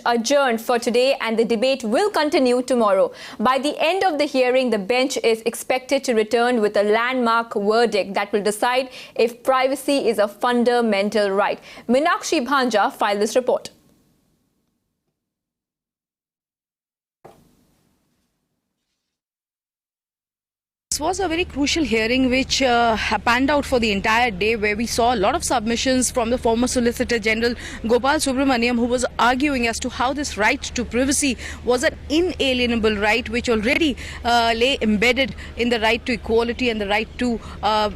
Adjourned for today, and the debate will continue tomorrow. By the end of the hearing, the bench is expected to return with a landmark verdict that will decide if privacy is a fundamental right. Meenakshi Bhanja filed this report. This was a very crucial hearing which panned out for the entire day, where we saw a lot of submissions from the former Solicitor General Gopal Subramaniam, who was arguing as to how this right to privacy was an inalienable right which already lay embedded in the right to equality and the right to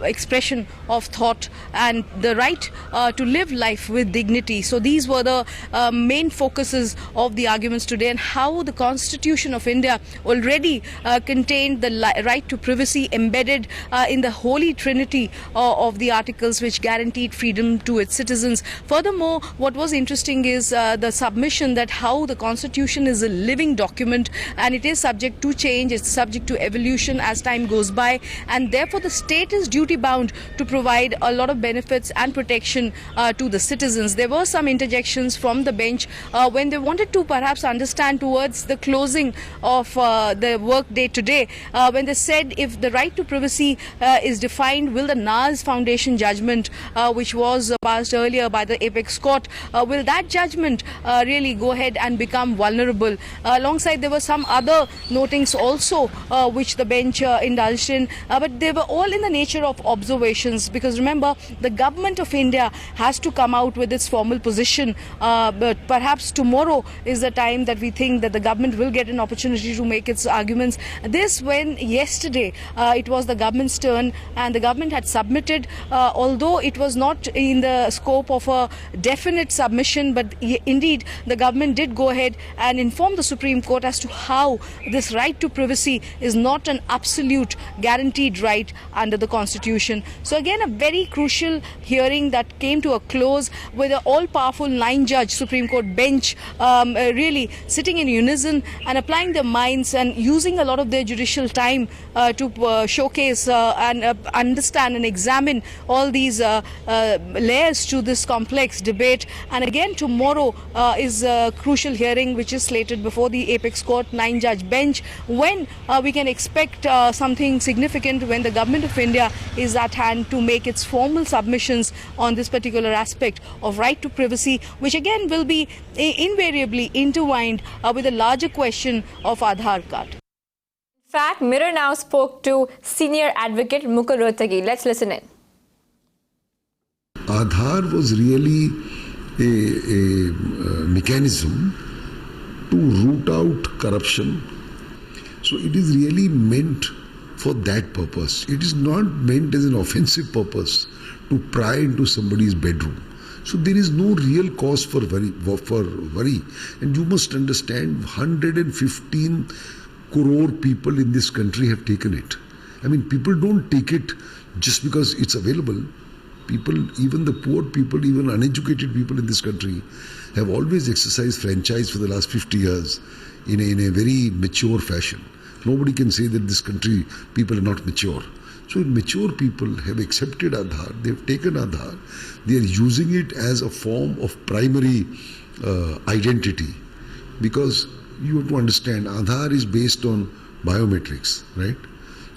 expression of thought and the right to live life with dignity. So these were the main focuses of the arguments today, and how the Constitution of India already contained the right to privacy embedded in the holy trinity of the articles which guaranteed freedom to its citizens. Furthermore, what was interesting is the submission that how the Constitution is a living document and it is subject to change, it's subject to evolution as time goes by, and therefore the state is duty bound to provide a lot of benefits and protection to the citizens. There were some interjections from the bench when they wanted to perhaps understand towards the closing of the work day today, when they said if the right to privacy is defined, will the NAS Foundation judgment which was passed earlier by the Apex Court, will that judgment really go ahead and become vulnerable? Alongside, there were some other notings also which the bench indulged in, but they were all in the nature of observations, because remember, the government of India has to come out with its formal position, but perhaps tomorrow is the time that we think that the government will get an opportunity to make its arguments. This, when yesterday it was the government's turn and the government had submitted, although it was not in the scope of a definite submission, but indeed the government did go ahead and inform the Supreme Court as to how this right to privacy is not an absolute guaranteed right under the Constitution. So again, a very crucial hearing that came to a close with an all-powerful 9-judge Supreme Court bench really sitting in unison and applying their minds and using a lot of their judicial time to showcase and understand and examine all these layers to this complex debate. And again, tomorrow is a crucial hearing which is slated before the Apex Court 9-judge bench, when we can expect something significant when the government of India is at hand to make its formal submissions on this particular aspect of right to privacy, which again will be invariably intertwined with the larger question of Aadhaar card. In fact, Mirror now spoke to senior advocate Mukul Rohtagi. Let's listen in. Aadhaar was really a mechanism to root out corruption. So it is really meant for that purpose. It is not meant as an offensive purpose to pry into somebody's bedroom. So there is no real cause for worry. And you must understand, 115 crore people in this country have taken it. I mean, people don't take it just because it's available. People, even the poor people, even uneducated people in this country have always exercised franchise for the last 50 years in a very mature fashion. Nobody can say that this country people are not mature. So mature people have accepted Aadhaar, they've taken Aadhaar, they are using it as a form of primary identity, because you have to understand, Aadhaar is based on biometrics, right?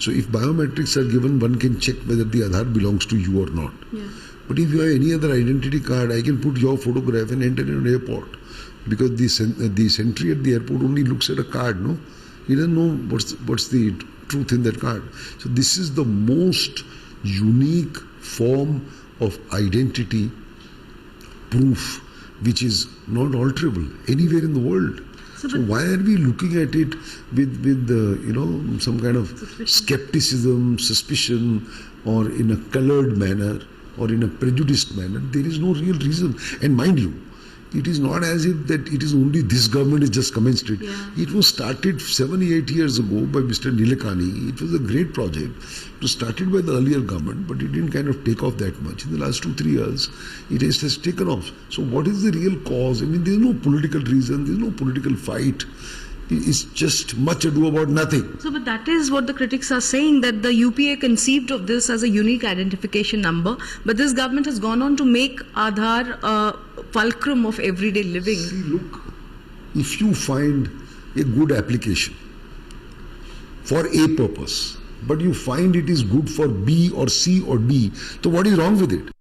So if biometrics are given, one can check whether the Aadhaar belongs to you or not. Yeah. But if you have any other identity card, I can put your photograph and enter in an airport, because the sentry at the airport only looks at a card, no? He doesn't know what's the truth in that card. So this is the most unique form of identity proof which is not alterable anywhere in the world. So why are we looking at it with some kind of skepticism, suspicion, or in a colored manner, or in a prejudiced manner? There is no real reason. And mind you, it is not as if that it is only this government has just commenced it. Yeah. It was started 7-8 years ago by Mr. Nilekani. It was a great project. It was started by the earlier government, but it didn't kind of take off that much. In the last 2-3 years, it has taken off. So what is the real cause? I mean, there is no political reason, there is no political fight. It's just much ado about nothing. So, but that is what the critics are saying, that the UPA conceived of this as a unique identification number, but this government has gone on to make Aadhaar a fulcrum of everyday living. See, look, if you find a good application for A purpose, but you find it is good for B or C or D, so what is wrong with it?